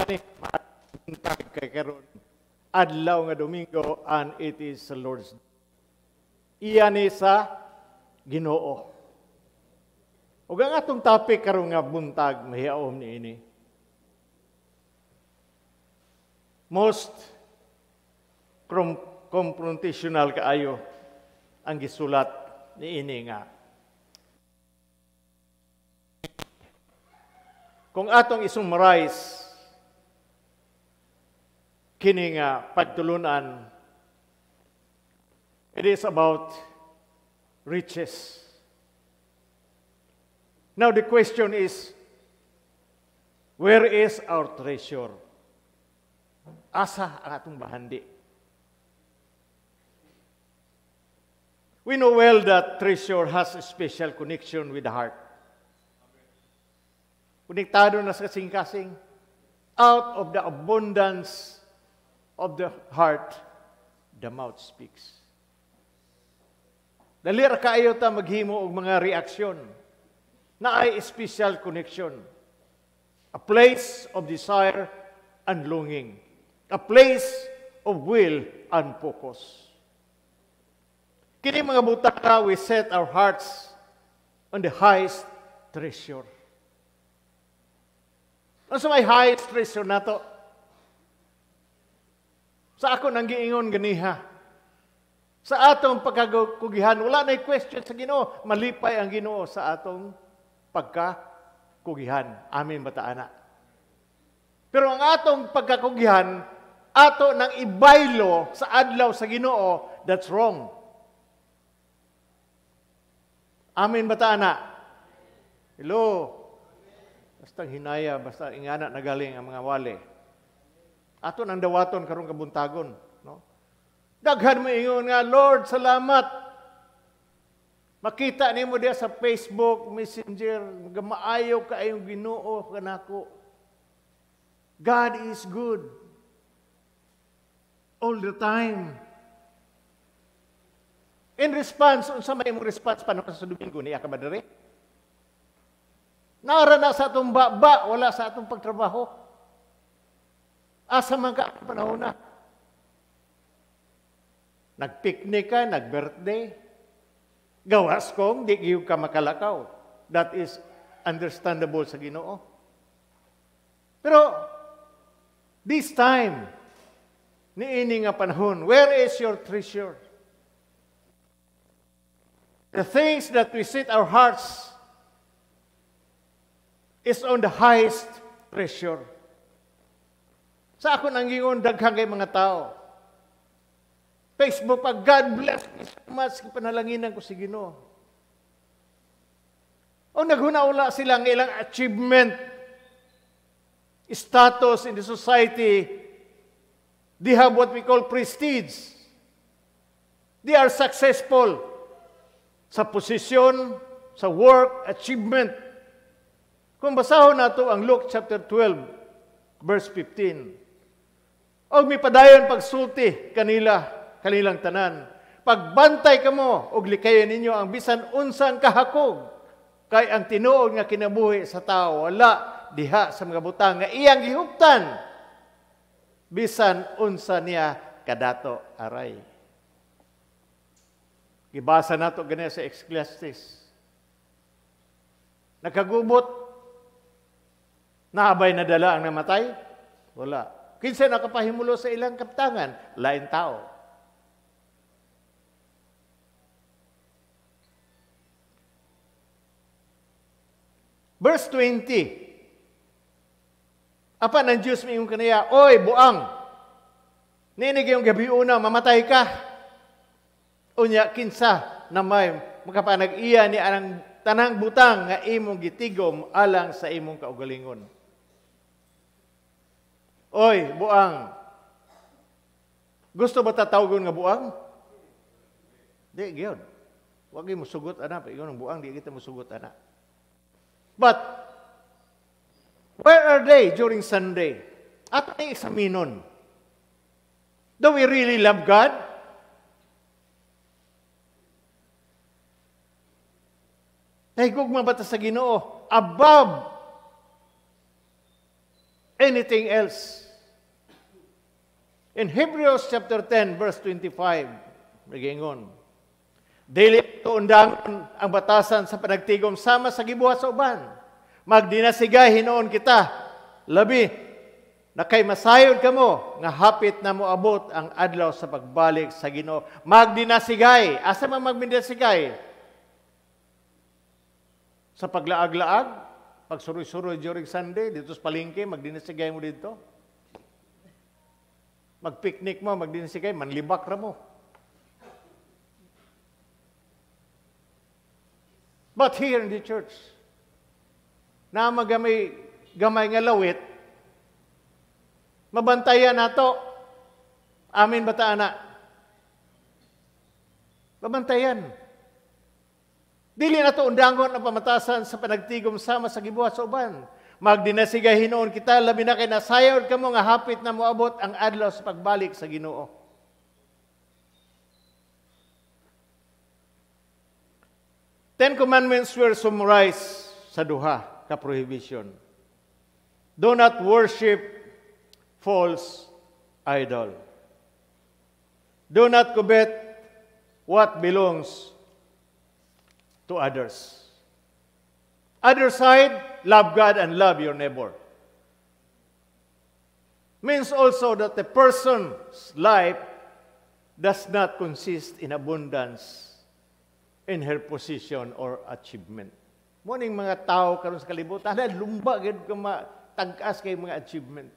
gani mabuntag kay karon adlaw nga Domingo and it is the Lord's Day. Iyan ni sa Ginoo. Ug ang atong topic karon nga buntag mahiaom niini. Most confrontational kaayo ang gisulat niini nga. Kung atong isummarize kini nga pagtulunan, it is about riches. Now the question is, where is our treasure? Asa ang atong bahandi? We know well that treasure has a special connection with the heart. Konektado na sa kasing-kasing. Out of the abundance of the heart, the mouth speaks. Dali ra kaayo ta maghimo og mga reaksyon na ay special connection. A place of desire and longing. A place of will and focus. Kini mga butaka, we set our hearts on the highest treasure. Ano sa may highest treasure na to? Sa ako nang giingon ganiha. Sa atong pagkakugihan, wala na'y question sa Ginoo. Malipay ang Ginoo sa atong pagkakugihan. Amin bataana. Pero ang atong pagkakugihan, ato nang ibaylo sa adlaw sa Ginoo, that's wrong. Amin bataana. Hello. Basta hinaya, basta ingana nagaling ang mga wale. Ato nang dawaton karong kabuntagon, no? Daghan mo ingon nga, Lord, salamat. Makita nimo diya sa Facebook, Messenger, gamaayo kaayong Ginoo kanako. God is good all the time. In response, unsa may imong response paano ka sa Domingo niya ka ba diri? Nara na sa atong baba, wala sa atong pagtrabaho. Asa man ka panahon na. Nag-picnic ka, nag-birthday. Gawas kong, di ka makalakaw. That is understandable sa Ginoo. Pero, this time, niini nga panahon, where is your treasure? The things that we set our hearts is on the highest treasure. Sa ako nang gingon, daghang kay mga tao. Facebook pa, God bless me so much, panalanginan ko si Ginoo. O naghuna-ula sila ng ilang achievement, status in the society. They have what we call prestige. They are successful sa posisyon, sa work, achievement. Kung basahon nato ang Luke chapter 12, verse 15. Og may padayon pagsulti kanilang tanan. Pagbantay kamo og likayan ninyo ang bisan unsang kahakog kay ang tinuod nga kinabuhi sa tao wala diha sa mga butang nga iyang gihuptan bisan unsa niya kadato aray. Gibasa nato gani sa Ecclesiastes. Nakagubot naabay na dala ang namatay? Wala. Kinsa nakapahimulo sa ilang kaptangan? Lain tao. Verse 20. Apa ng Diyos miyong kanaya, oy, buang, ninig yung gabi una, mamatay ka. Unya, kinsa na may makapanag-iya ni anang tanang butang nga imong gitigom alang sa imong kaugalingon. Oy, buang. Gusto ba tatawgon nga buang? Di, gyud. Wag mo sugot ana, ingon ang buang di kita mosugot ana. But where are they during Sunday? At ay examinon. Do we really love God? Nahigugma ba ta sa Ginoo above anything else. In Hebrews chapter 10, verse 25, nagingon, dili undangon ang batasan sa panagtigom sama sa gibuhat sa uban. Magdinasigay hinoon kita, labi na kay masayod kamo nga hapit na moabot ang adlaw sa pagbalik sa Ginoo. Magdinasigay. Asa man magdinasigay? Sa paglaag-laag, pagsuroy-suroy during Sunday, dito sa palengke, magdinasigay mo dito. Mag-picnic mo, magdinasigay, manlibak ra mo. But here in the church, na gamay nga lawit, mabantayan nato. Amin bata na. Mabantayan. Dili na to undangon ang pamatasan sa panagtigom sama sa gibuhat sa uban. Magdinasigay hinoon kita, labi na kay nasayod kamo nga hapit na moabot ang adlaw sa pagbalik sa Ginoo. Ten Commandments were summarized sa duha ka prohibition. Do not worship false idol. Do not covet what belongs to others. Other side, love God and love your neighbor. Means also that the person's life does not consist in abundance in her position or achievement. Muning mga tao karon sa kalibutan, lumba gid ka matag-as kay mga achievement.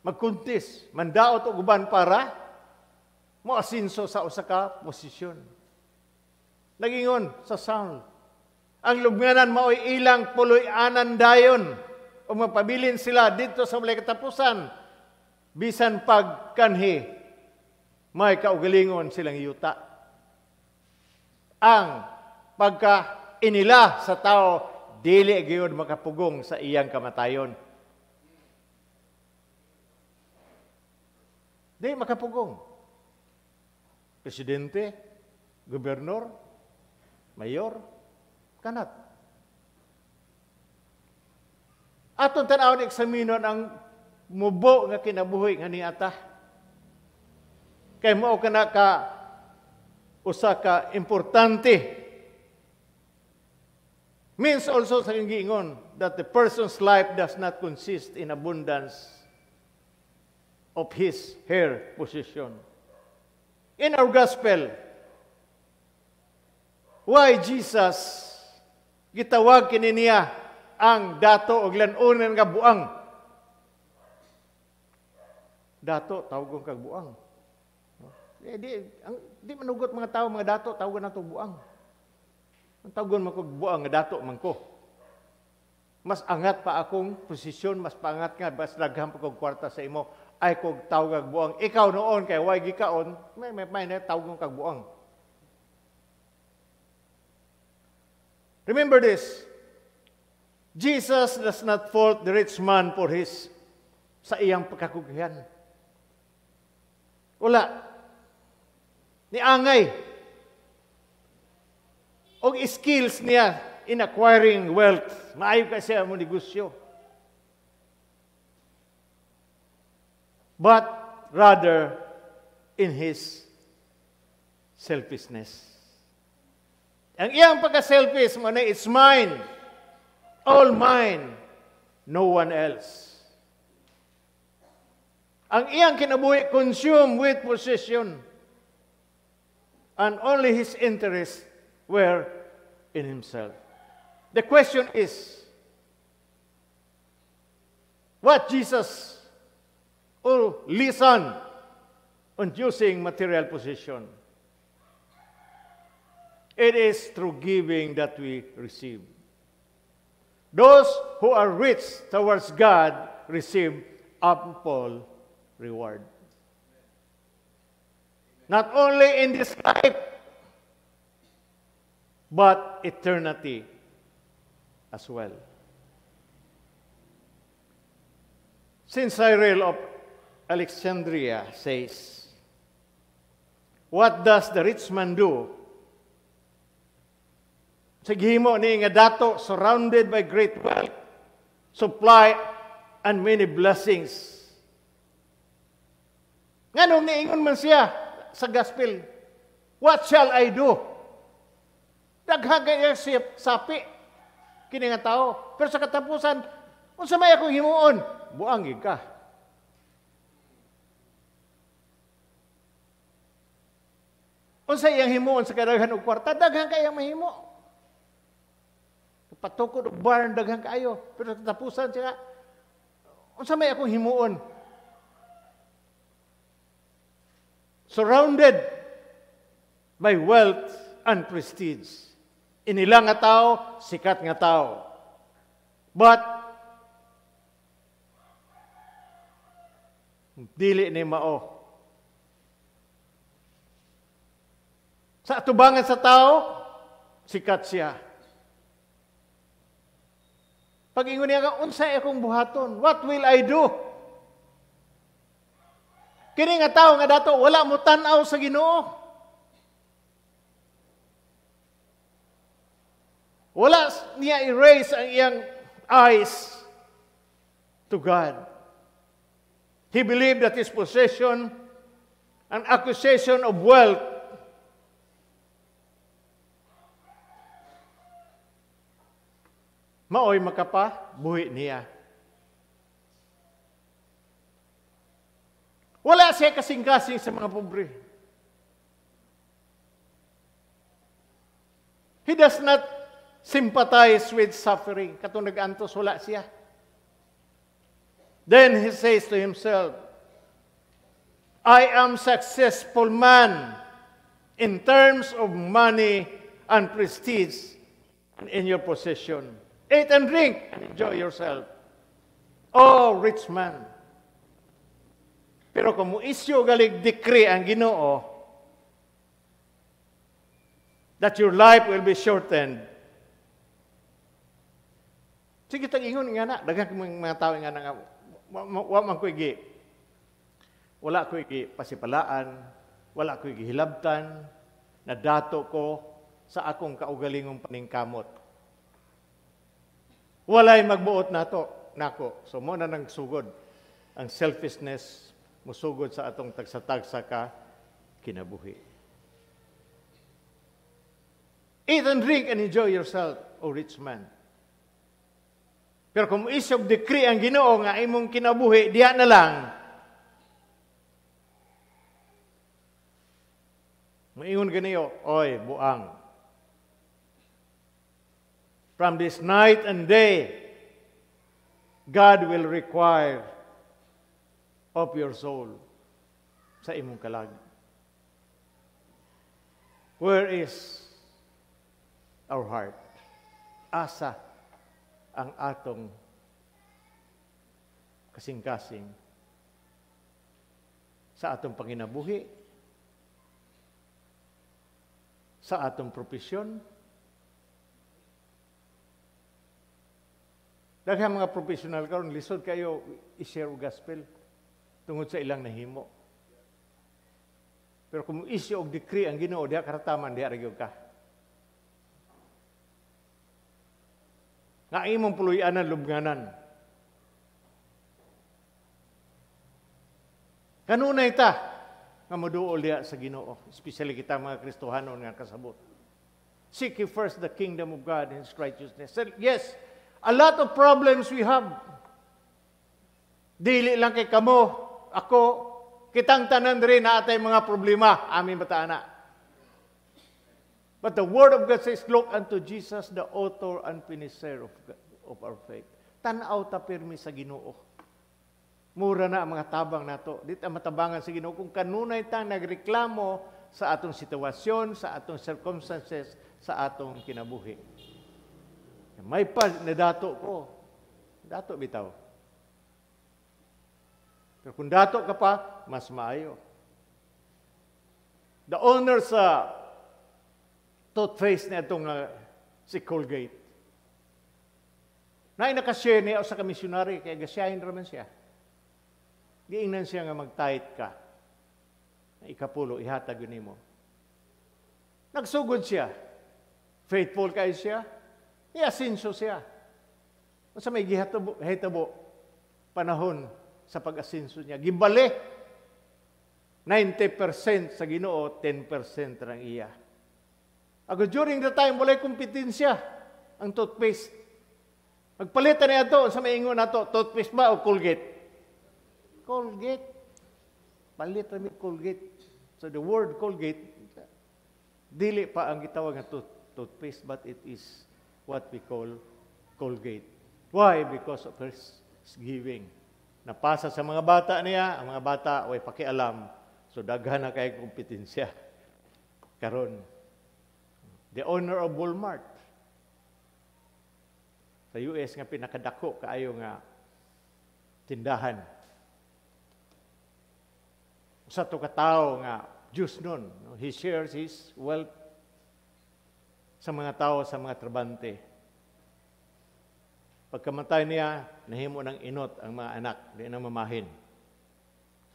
Magkuntis, mandaot og uban para moasinso sa usa ka posisyon. Nagingon sa Psalm, ang lubnganan mao'y ilang puloy-anan dayon o mapabilin sila dito sa walay katapusan, bisan pagkanhi, may kaugalingon silang yuta. Ang pagka-inila sa tao, dili gyud makapugong sa iyang kamatayon. Di makapugong. Presidente, gobernador, mayor, kanat. Aton tan-awon eksaminon ang mubo nga kinabuhi nga niata. Kay mao kana ka usa ka importante. Means also sa giingon that the person's life does not consist in abundance of her position. In our gospel, why Jesus gitawag kini niya ang dato og lan-unan nga buang? Dato tawgon kag buang. Di manugot mga tao mga dato tawgon nato buang. Ang tawgon man kog buang nga dato man ko. Mas angat pa akong posisyon, mas paangat nga bas daghang pa kog kwarta sa imo ay kog tawag kag buang. Ikaw noon kay way gikaon, may na tawgon kag buang. Remember this. Jesus does not fault the rich man for sa iyang pagkakugihan. Wala. Niangay. Og skills niya in acquiring wealth. Maayo kasi ang negosyo. But rather in his selfishness. Ang iyang pagka-selfish, it's mine, all mine, no one else. Ang iyang kinabuhi, consumed with possession, and only his interests were in himself. The question is, what Jesus will listen on using material possession? It is through giving that we receive. Those who are rich towards God receive ample reward. Not only in this life, but eternity as well. Saint Cyril of Alexandria says, "What does the rich man do?" Sige mo ni nga dato, surrounded by great wealth, supply, and many blessings. Nganong niingon man siya sa gospel, what shall I do? Daghang kaya siya sapi, kini nga tao. Pero sa katapusan, unsa may akong himuon? Buangin ka. Unsa iyang himuon sa kadaghan og kwarta? Daghang kayang mahimo. Patukod og barn daghang kaayo, pero sa katapusan siya, unsa may akong himuon? Surrounded by wealth and prestige. Inila nga tao, sikat nga tao. But dili ni mao. Sa atubangan sa tao, sikat siya. Pag-ingon niya ka, unsay akong buhaton? What will I do? Kini nga tao nga dato, wala mo tan-aw sa Ginoo. Wala niya erase ang iyang eyes to God. He believed that his possession and acquisition of wealth maoy makapa, buhi niya. Wala siya kasing-kasing sa mga pobre. He does not sympathize with suffering. Katong nag-antos, wala siya. Then he says to himself, I am successful man in terms of money and prestige and in your possession. Eat and drink and enjoy yourself. Oh, rich man. Pero kung isyo galig decree ang Ginoo that your life will be shortened. Sige, tag-ingon nga na. Daghang mga tao nga na nga. Wa man ko igi. Wala ko igi pasipalaan. Wala ko igi hilabtan. Nadato ko sa akong kaugalingong paningkamot. Walay magbuot nato, nako. So mo na nang sugod. Ang selfishness musugod sa atong tagsa-tagsa ka kinabuhi. Eat and drink and enjoy yourself, O rich man. Pero kung isog decree ang Ginoo nga imong kinabuhi, diha na lang. Maingon ganiyo, oy, buang. From this night and day, God will require of your soul sa imong kalag. Where is our heart? Asa ang atong kasing-kasing sa atong panginabuhi, sa atong propesyon. Daghang mga professional karon lisod kayo i-share og gospel tungod sa ilang nahimo. Pero kung isyo og decree ang Ginoo diha karataman diha ra gyud ka. Nga imong puloy-anan lubnganan. Kanunay ta nga moduol diha sa Ginoo, especially kita mga Kristohanon nga kasabot. Seek ye first the kingdom of God and His righteousness. Yes, a lot of problems we have. Dili lang kay kamo, ako, kitang tanan rin na atay mga problema, amin bataana. But the Word of God says, look unto Jesus, the author and finisher of our faith. Tanaw ta pirmi sa Ginoo. Mura na ang mga tabang nato. Dito ang matabangan sa Ginoo. Kung kanunay tang nagreklamo sa atong sitwasyon, sa atong circumstances, sa atong kinabuhi. May pa na dato ko. Dato bitaw. Pero kung dato ka pa, mas maayo. The owner sa toothpaste na itong si Colgate. Na nakashare niya sa kamisyonary, kaya gasyahin raman siya. Giingnan siya nga mag-tight ka. Na ikapulo, ihatag yun mo. Nagsugod siya. Faithful kayo siya. Iasinso siya. Sa may gihitabo panahon sa pag-asinso niya. Gibali, 90% sa Ginoo, 10% lang iya. Ako during the time, walay kompetensya ang toothpaste. Magpalitan niya ito, sa maingon na ito, toothpaste ba o Colgate? Colgate. Palit kami Colgate. So the word Colgate, dili pa ang gitawag na toothpaste, but it is what we call Colgate. Why? Because of his giving. Napasa sa mga bata niya, ang mga bata way pakialam. So daghan na kay kompetensya. Karon, the owner of Walmart sa US nga pinakadako kaayo nga tindahan. Usa to ka tawo nga Diyos nun, he shares his wealth sa mga tao, sa mga trabante. Pagkamatay niya, nahimo ng inot ang mga anak, di na mamahin.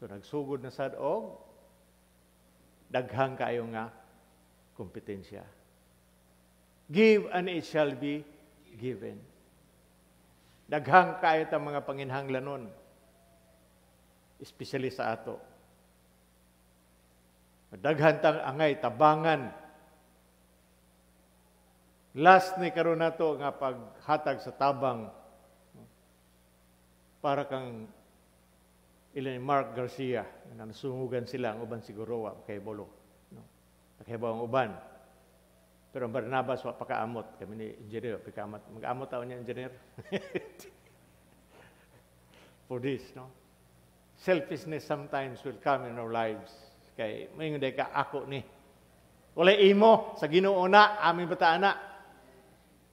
So nagsugod na sad og daghang kaayo nga kompetensya. Give and it shall be given. Daghang kaayo ta mga panginhanglanon, especially sa ato. Daghan tang angay tabangan. Last ni karon nato nga paghatag sa tabang para kang ilan Mark Garcia na nasungugan sila ang uban siguro kay Bolo, no? Kahibaw ang uban. Pero ang Barnabas wa pakaamot kami ni engineer pikaamot mag-amot taon niya engineer. For this, no? Selfishness sometimes will come in our lives. Kay mayon day ka ako ni. Walay imo sa Ginoo na amin bata na.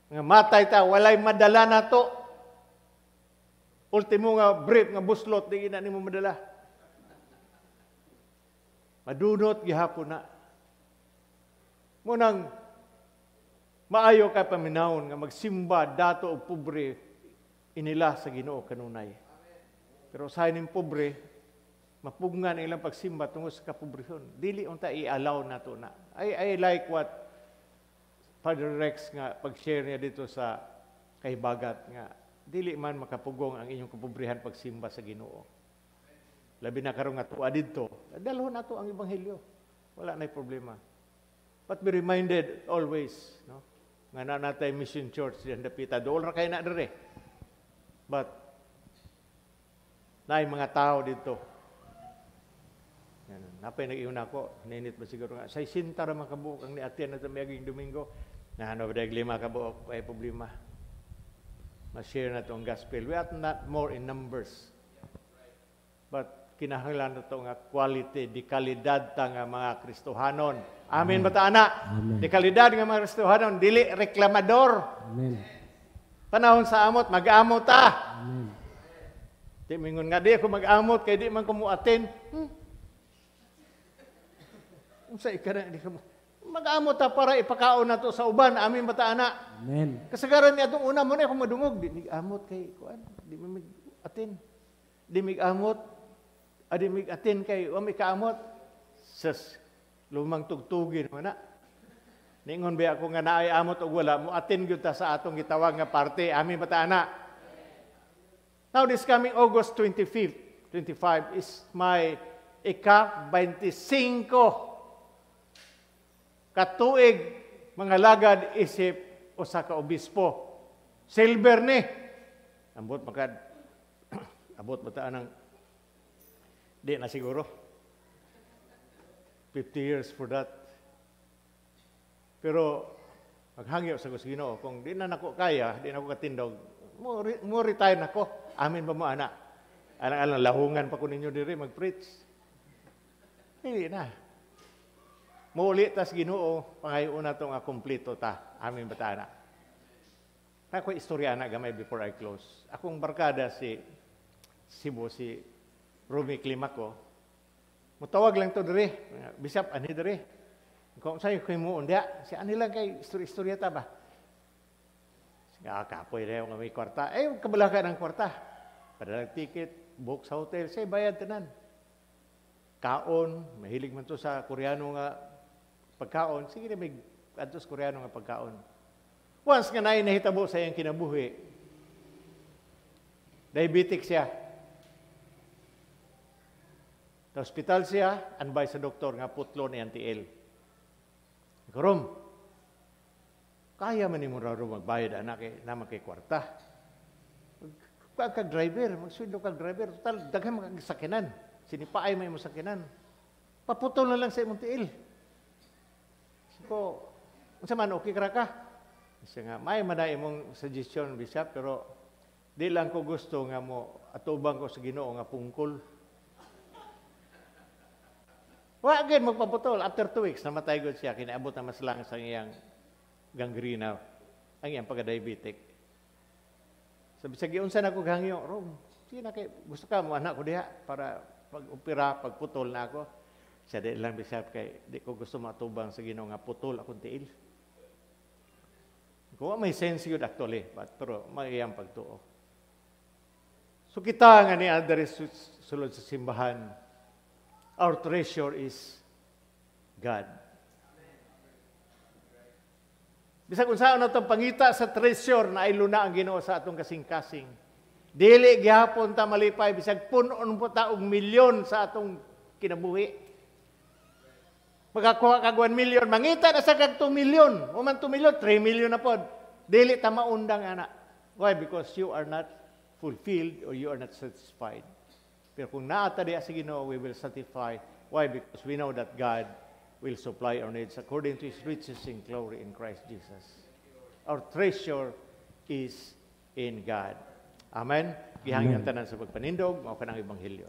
Nga matay ta walay madala nato. Ultimo nga brief nga buslot di na nimo madala. Madunot gihapon na. Munang maayo kay paminawon nga magsimba dato og pobre inila sa Ginoo kanunay. Pero sa ning pobre mapugngan ang ilang pagsimba tungod sa kapobrehon. Dili unta i-allow nato na. I like what Father Rex nga pag-share niya dito sa Kahibagat nga dili man makapugong ang inyong kapobrehan pagsimba sa Ginoo. Labi na karon nga tuwa didto, dalhon nato ang ebanghelyo. Wala nay problema. But be reminded always, no? Nga na natay mission church diyan dapita dool ra kay na dire. But naay mga tao dito. Napay nag-iyon ako, ninit ba siguro nga, say sinta ra makabuok ang niatian na tamiyaging Domingo, na ano ba dahil 5 kabuok, ay problema. Ma-share na itong gospel. We are not more in numbers. But kinahanglan na ito nga quality, di kalidad ta nga mga Kristohanon. Amen ba ta, ana? Di kalidad nga mga Kristohanon, dili reklamador. Amen. Panahon sa amot, mag-amot ta. Amen. Di mingon nga, di ako mag-amot, kaya di man ko muatin. Sa ikana, mag-amot ta para ipakaon na to sa uban, amin bata ana. Amen. Kasagaran niya itong una mo na, kung madungog, di mig-amot kay, kuan, di mig-atin. Di mig-amot, di mig-atin kay, o may kaamot. Sas, lumang tugtugin mo na. Ningon ba ako nga naay amot o wala, mo atin gyud ta sa atong gitawag nga parte, amin bata ana. Now, this coming August 25 is my ika-25 katuig mga lagad isip usa ka obispo. Silver ni. Ambot makad abot bata nang di na siguro. 50 years for that. Pero maghangyo sa Ginoo kung di na nako kaya, di na ako katindog, mo retire nako. Amin ba mo ana? Alang lahungan pa ko ninyo diri mag-preach. Hindi na. Muli tas Ginoo pangayo na to nga kompleto ta. Amin batana. Ako istorya na gamay before I close. Akong barkada si Rumi Climaco. Mutawag lang to dire. Bishop ani dire. Kung sa'yo kayo mo undia, si ani lang kay istorya ta ba? Nga kapoy na yung may kwarta. Kabalaga ng kwarta. Padalag ticket, book sa hotel, say bayad tanan. Kaon, mahilig man to sa Koreano nga pagkaon. Sige na may adtos Koreano nga pagkaon. Once nga nahitabo sa iyang kinabuhi, diabetic siya. Sa hospital siya, anbay sa doktor nga putlo ni NTL. Karom, kaya man ni mo raw magbayad anak naman kay kwarta. Kag-driver, magswindo kag-driver, total, daghan magsakinan. Sinipaay may mo sakinan. Paputol na lang sa imong tiil. So, unsa man, okay ka? Kasi nga, may manay imong suggestion, Bishop, pero di lang ko gusto nga mo atubang ko sa Ginoo nga pungkol. Wa again magpaputol. After 2 weeks, namatay gud siya. Kinaabot na mas lang sa iyang gangrena, ang iyang pagka-diabetic. Sabi sa giunsa na ko gangyo, Rom, sige na kay gusto ka mo anak ko diha para pag-opera, pagputol na ako. Siya di lang Bishop kay di ko gusto matubang sa Ginoo nga putol akong tiil. Ko may sense yun actually, pero mayang pagtuo. So kita nga ni Andres sulod sa simbahan, our treasure is God. Bisag unsaon natong pangita sa treasure na ay luna ang Ginoo sa atong kasing-kasing. Dili gihapon ta malipay bisag punon po ta og milyon sa atong kinabuhi. Magakuha kag 1 million, mangita na sa kag 2 million. O man 2 million, 3 million na pod. Dili ta maundang ana. Why? Because you are not fulfilled or you are not satisfied. Pero kung naata diha sa Ginoo, we will satisfy. Why? Because we know that God will supply our needs according to His riches in glory in Christ Jesus. Our treasure is in God. Amen? Gihangyan tanan sa pagpanindog, mao kanang ebanghelyo.